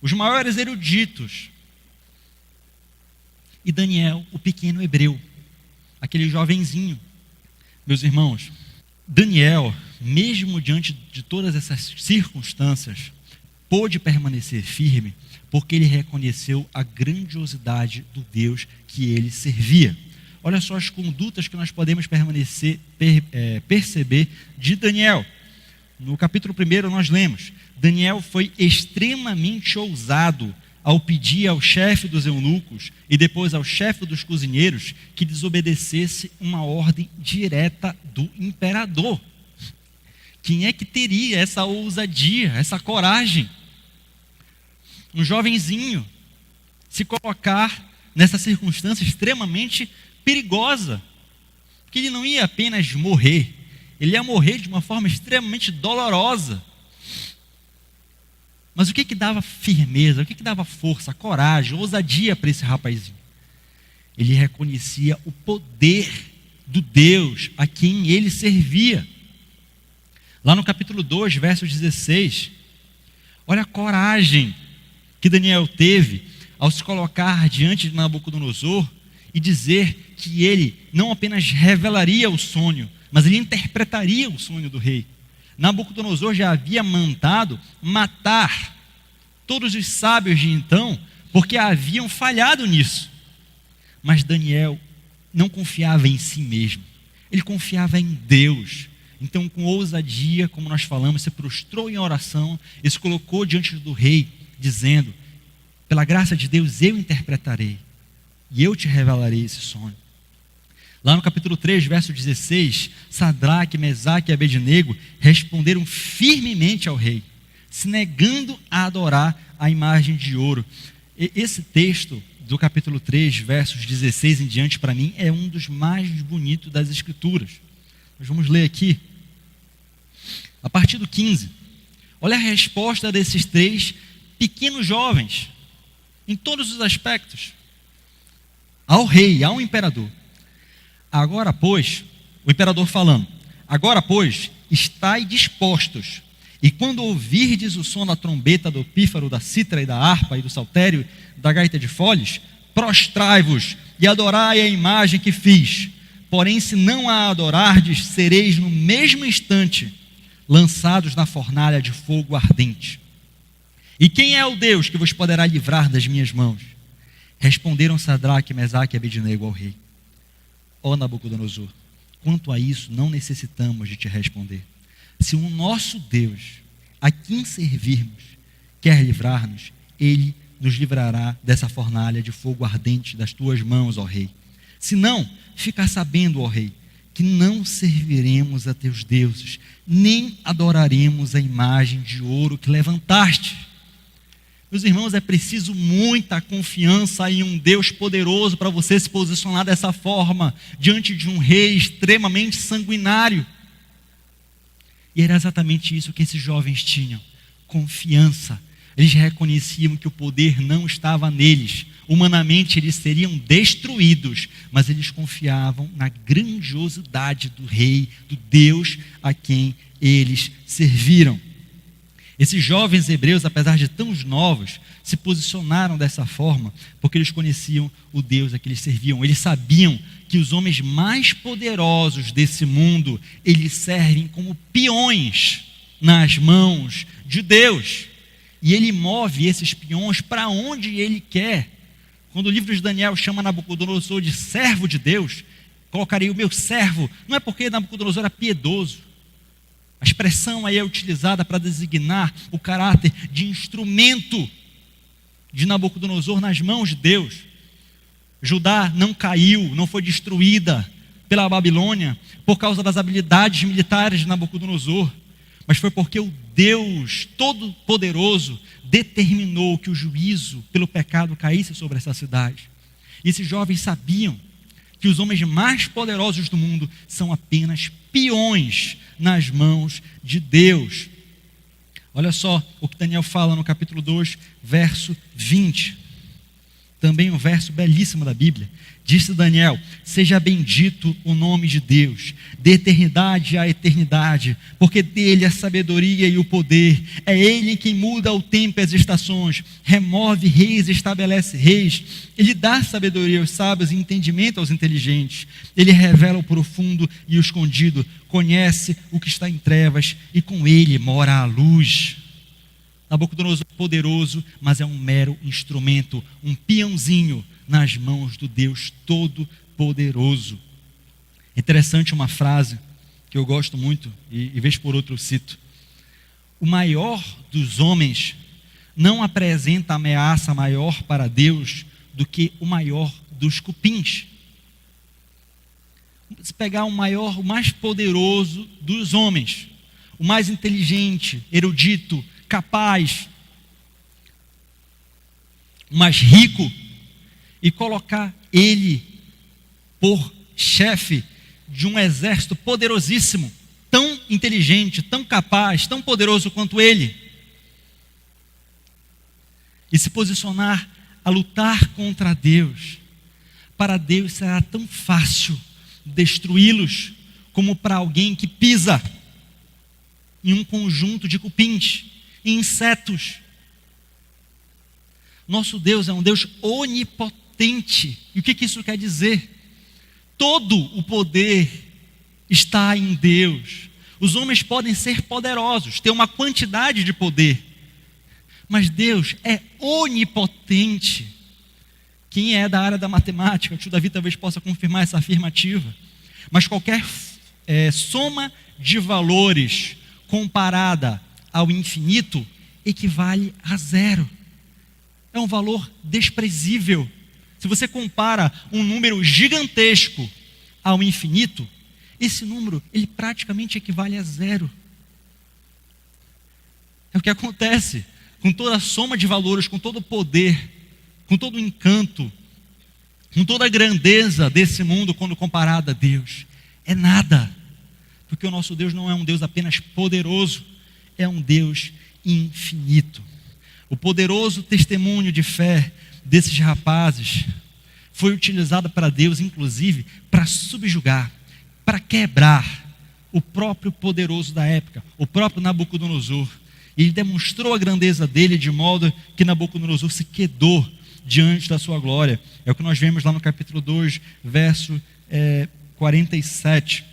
os maiores eruditos, e Daniel, o pequeno hebreu, aquele jovenzinho. Meus irmãos, Daniel, mesmo diante de todas essas circunstâncias, pôde permanecer firme, porque ele reconheceu a grandiosidade do Deus que ele servia. Olha só as condutas que nós podemos perceber de Daniel. No capítulo 1 nós lemos: Daniel foi extremamente ousado ao pedir ao chefe dos eunucos e depois ao chefe dos cozinheiros que desobedecesse uma ordem direta do imperador. Quem é que teria essa ousadia, essa coragem? Um jovenzinho se colocar nessa circunstância extremamente perigosa, Porque ele não ia apenas morrer, ele ia morrer de uma forma extremamente dolorosa. Mas o que dava firmeza, o que dava força, coragem, ousadia para esse rapazinho? Ele reconhecia o poder do Deus a quem ele servia. Lá no capítulo 2, verso 16, olha a coragem que Daniel teve ao se colocar diante de Nabucodonosor e dizer que ele não apenas revelaria o sonho, mas ele interpretaria o sonho do rei. Nabucodonosor já havia mandado matar todos os sábios de então, porque haviam falhado nisso. Mas Daniel não confiava em si mesmo, ele confiava em Deus. Então, com ousadia, como nós falamos, se prostrou em oração e se colocou diante do rei, dizendo: pela graça de Deus eu interpretarei e eu te revelarei esse sonho. Lá no capítulo 3, verso 16, Sadraque, Mesaque e Abednego responderam firmemente ao rei, se negando a adorar a imagem de ouro. Esse texto do capítulo 3, versos 16 em diante, para mim, é um dos mais bonitos das Escrituras. Nós vamos ler aqui, a partir do 15. Olha a resposta desses 3 pequenos jovens, em todos os aspectos, ao rei, ao imperador. Agora, pois, o imperador falando: agora, pois, estai dispostos, e quando ouvirdes o som da trombeta, do pífaro, da cítara e da harpa e do saltério, da gaita de foles, prostrai-vos e adorai a imagem que fiz. Porém, se não a adorardes, sereis no mesmo instante lançados na fornalha de fogo ardente. E quem é o Deus que vos poderá livrar das minhas mãos? Responderam Sadraque, Mesaque e Abednego ao rei: ó Nabucodonosor, quanto a isso não necessitamos de te responder. Se o nosso Deus, a quem servirmos, quer livrar-nos, ele nos livrará dessa fornalha de fogo ardente das tuas mãos, ó rei. Se não, fica sabendo, ó rei, que não serviremos a teus deuses, nem adoraremos a imagem de ouro que levantaste. Meus irmãos, é preciso muita confiança em um Deus poderoso para você se posicionar dessa forma, diante de um rei extremamente sanguinário. E era exatamente isso que esses jovens tinham: confiança. Eles reconheciam que o poder não estava neles. Humanamente eles seriam destruídos, mas eles confiavam na grandiosidade do rei, do Deus a quem eles serviram. Esses jovens hebreus, apesar de tão novos, se posicionaram dessa forma porque eles conheciam o Deus a que eles serviam. Eles sabiam que os homens mais poderosos desse mundo, eles servem como peões nas mãos de Deus. E ele move esses peões para onde ele quer. Quando o livro de Daniel chama Nabucodonosor de servo de Deus, colocarei o meu servo, não é porque Nabucodonosor era piedoso. A expressão aí é utilizada para designar o caráter de instrumento de Nabucodonosor nas mãos de Deus. Judá não caiu, não foi destruída pela Babilônia por causa das habilidades militares de Nabucodonosor, mas foi porque o Deus Todo-Poderoso determinou que o juízo pelo pecado caísse sobre essa cidade. E esses jovens sabiam que os homens mais poderosos do mundo são apenas peões nas mãos de Deus. Olha só o que Daniel fala no capítulo 2, verso 20. Também um verso belíssimo da Bíblia. Disse Daniel: seja bendito o nome de Deus, de eternidade a eternidade, porque dele a sabedoria e o poder. É ele quem muda o tempo e as estações, remove reis e estabelece reis. Ele dá sabedoria aos sábios e entendimento aos inteligentes. Ele revela o profundo e o escondido, conhece o que está em trevas e com ele mora a luz. Nabucodonosor é poderoso, mas é um mero instrumento, um peãozinho nas mãos do Deus Todo-Poderoso. Interessante uma frase que eu gosto muito e vez por outra eu cito: o maior dos homens não apresenta ameaça maior para Deus do que o maior dos cupins. Se pegar o maior, o mais poderoso dos homens, o mais inteligente, erudito, capaz, o mais rico, e colocar ele por chefe de um exército poderosíssimo, tão inteligente, tão capaz, tão poderoso quanto ele, e se posicionar a lutar contra Deus. Para Deus será tão fácil destruí-los como para alguém que pisa em um conjunto de cupins e insetos. Nosso Deus é um Deus onipotente. E o que isso quer dizer? Todo o poder está em Deus. Os homens podem ser poderosos, ter uma quantidade de poder, mas Deus é onipotente. Quem é da área da matemática, o tio Davi talvez possa confirmar essa afirmativa, mas qualquer soma de valores comparada ao infinito equivale a zero. É um valor desprezível. Se você compara um número gigantesco ao infinito, esse número, ele praticamente equivale a zero. É o que acontece com toda a soma de valores, com todo o poder, com todo o encanto, com toda a grandeza desse mundo quando comparado a Deus. É nada, porque o nosso Deus não é um Deus apenas poderoso, é um Deus infinito. O poderoso testemunho de fé desses rapazes foi utilizado para Deus, inclusive, para subjugar, para quebrar o próprio poderoso da época, o próprio Nabucodonosor. E ele demonstrou a grandeza dele de modo que Nabucodonosor se quedou diante da sua glória. É o que nós vemos lá no capítulo 2, verso 47.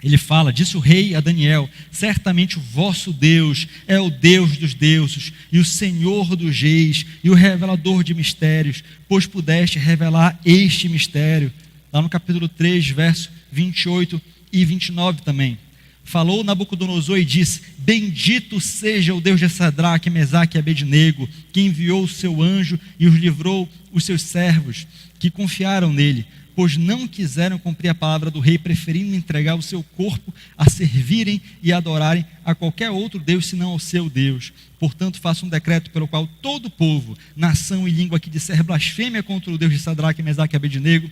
Ele fala: disse o rei a Daniel: certamente o vosso Deus é o Deus dos deuses e o Senhor dos reis e o revelador de mistérios, pois pudeste revelar este mistério. Lá no capítulo 3, verso 28 e 29 também. Falou Nabucodonosor e disse: bendito seja o Deus de Sadraque, Mesaque e Abednego, que enviou o seu anjo e os livrou os seus servos, que confiaram nele, pois não quiseram cumprir a palavra do rei, preferindo entregar o seu corpo a servirem e adorarem a qualquer outro Deus, senão ao seu Deus. Portanto, faça um decreto pelo qual todo povo, nação e língua que disser blasfêmia contra o Deus de Sadraque, Mesaque e Abednego,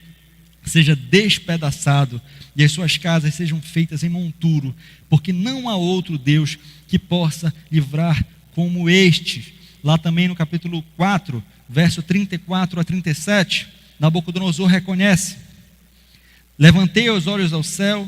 seja despedaçado, e as suas casas sejam feitas em monturo, porque não há outro Deus que possa livrar como este. Lá também no capítulo 4, verso 34 a 37, Nabucodonosor reconhece: levantei os olhos ao céu,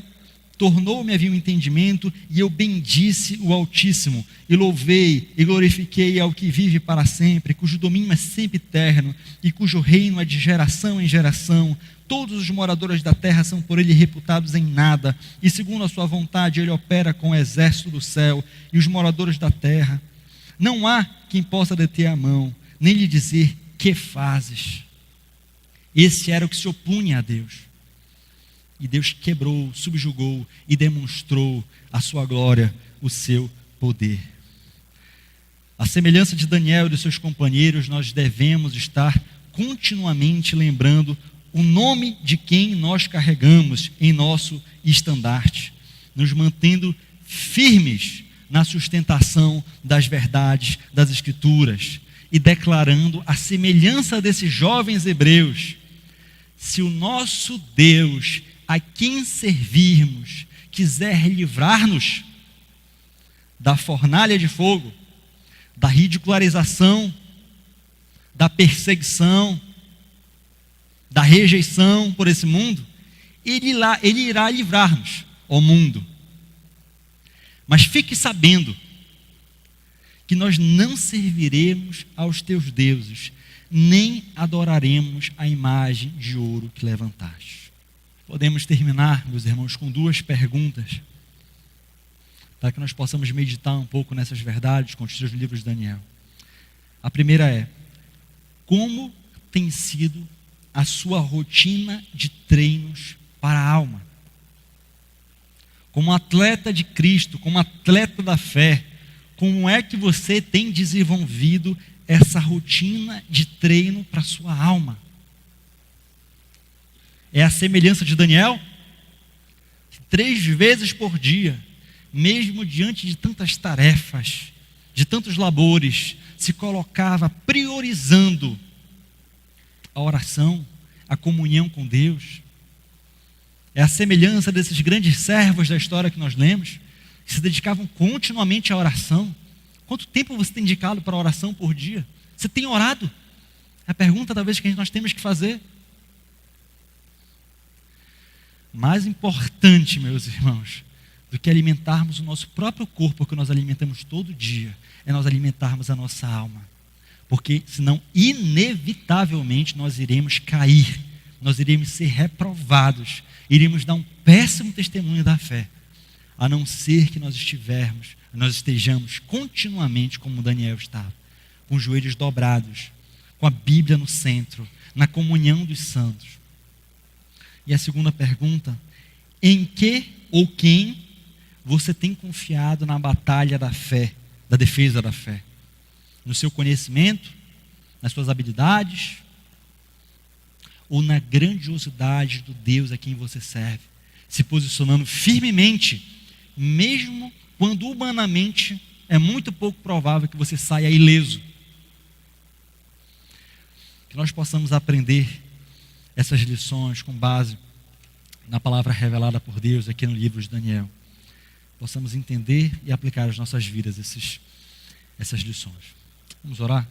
tornou-me a vir o entendimento, e eu bendisse o Altíssimo, e louvei e glorifiquei ao que vive para sempre, cujo domínio é sempre eterno, e cujo reino é de geração em geração. Todos os moradores da terra são por ele reputados em nada, e segundo a sua vontade ele opera com o exército do céu e os moradores da terra. Não há quem possa deter a mão, nem lhe dizer: que fazes? Esse era o que se opunha a Deus. E Deus quebrou, subjugou e demonstrou a sua glória, o seu poder. A semelhança de Daniel e dos seus companheiros, nós devemos estar continuamente lembrando o nome de quem nós carregamos em nosso estandarte, nos mantendo firmes na sustentação das verdades das Escrituras e declarando a semelhança desses jovens hebreus: se o nosso Deus, a quem servirmos, quiser livrar-nos da fornalha de fogo, da ridicularização, da perseguição, da rejeição por esse mundo, ele irá livrar-nos, ó mundo. Mas fique sabendo que nós não serviremos aos teus deuses, nem adoraremos a imagem de ouro que levantaste. Podemos terminar, meus irmãos, com duas perguntas, para que nós possamos meditar um pouco nessas verdades contidas no livro de Daniel. A primeira é: como tem sido a sua rotina de treinos para a alma? Como atleta de Cristo, como atleta da fé, como é que você tem desenvolvido essa rotina de treino para a sua alma? É a semelhança de Daniel? 3 vezes por dia, mesmo diante de tantas tarefas, de tantos labores, se colocava priorizando a oração, a comunhão com Deus. É a semelhança desses grandes servos da história que nós lemos, que se dedicavam continuamente à oração. Quanto tempo você tem dedicado para a oração por dia? Você tem orado? É a pergunta talvez que nós temos que fazer. Mais importante, meus irmãos, do que alimentarmos o nosso próprio corpo, que nós alimentamos todo dia, é nós alimentarmos a nossa alma. Porque senão, inevitavelmente, nós iremos cair, nós iremos ser reprovados, iremos dar um péssimo testemunho da fé, a não ser que nós estejamos continuamente como Daniel estava, com os joelhos dobrados, com a Bíblia no centro, na comunhão dos santos. E a segunda pergunta: em que ou quem você tem confiado na batalha da fé, da defesa da fé? No seu conhecimento, nas suas habilidades, ou na grandiosidade do Deus a quem você serve, se posicionando firmemente, mesmo quando humanamente é muito pouco provável que você saia ileso. Que nós possamos aprender essas lições com base na palavra revelada por Deus aqui no livro de Daniel. Possamos entender e aplicar às nossas vidas essas lições. Vamos orar?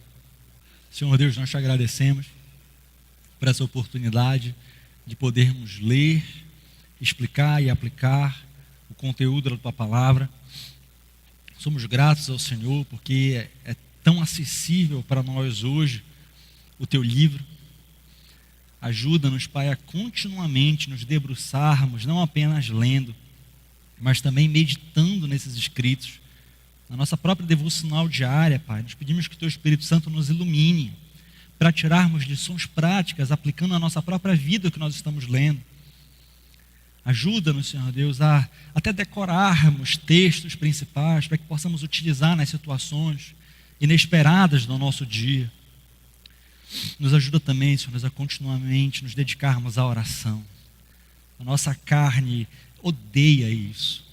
Senhor Deus, nós te agradecemos por essa oportunidade de podermos ler, explicar e aplicar o conteúdo da tua palavra. Somos gratos ao Senhor porque é tão acessível para nós hoje o teu livro. Ajuda-nos, Pai, a continuamente nos debruçarmos, não apenas lendo, mas também meditando nesses escritos, na nossa própria devocional diária, Pai. Nós pedimos que o teu Espírito Santo nos ilumine para tirarmos lições práticas, aplicando na nossa própria vida o que nós estamos lendo. Ajuda-nos, Senhor Deus, a até decorarmos textos principais, para que possamos utilizar nas situações inesperadas do nosso dia. Nos ajuda também, Senhor Deus, a continuamente nos dedicarmos à oração. A nossa carne odeia isso.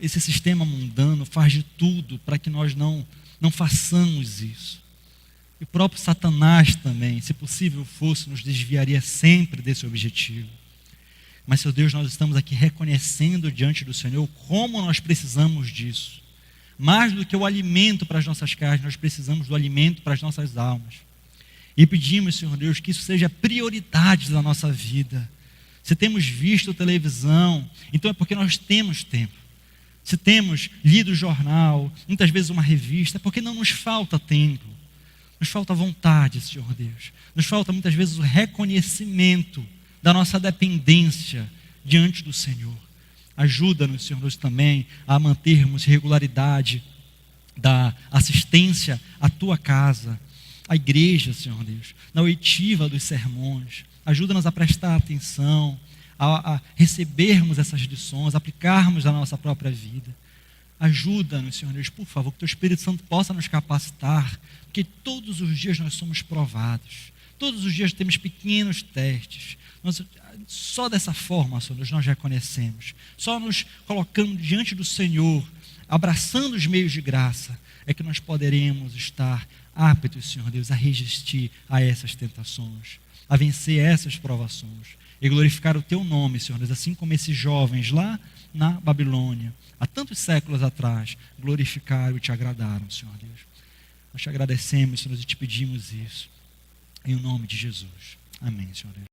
Esse sistema mundano faz de tudo para que nós não façamos isso. E o próprio Satanás também, se possível fosse, nos desviaria sempre desse objetivo. Mas, Senhor Deus, nós estamos aqui reconhecendo diante do Senhor como nós precisamos disso. Mais do que o alimento para as nossas carnes, nós precisamos do alimento para as nossas almas. E pedimos, Senhor Deus, que isso seja prioridade da nossa vida. Se temos visto televisão, então é porque nós temos tempo. Se temos lido o jornal, muitas vezes uma revista, é porque não nos falta tempo. Nos falta vontade, Senhor Deus. Nos falta muitas vezes o reconhecimento da nossa dependência diante do Senhor. Ajuda-nos, Senhor Deus, também a mantermos regularidade da assistência à tua casa, à igreja, Senhor Deus, na oitiva dos sermões. Ajuda-nos a prestar atenção, a recebermos essas lições, aplicarmos na nossa própria vida. Ajuda-nos, Senhor Deus, por favor, que o teu Espírito Santo possa nos capacitar, porque todos os dias nós somos provados, todos os dias temos pequenos testes. Só dessa forma, Senhor Deus, nós reconhecemos, só nos colocando diante do Senhor, abraçando os meios de graça, é que nós poderemos estar aptos, Senhor Deus, a resistir a essas tentações, a vencer essas provações e glorificar o teu nome, Senhor Deus, assim como esses jovens lá na Babilônia, há tantos séculos atrás, glorificaram e te agradaram, Senhor Deus. Nós te agradecemos, Senhor, e te pedimos isso, em nome de Jesus. Amém, Senhor Deus.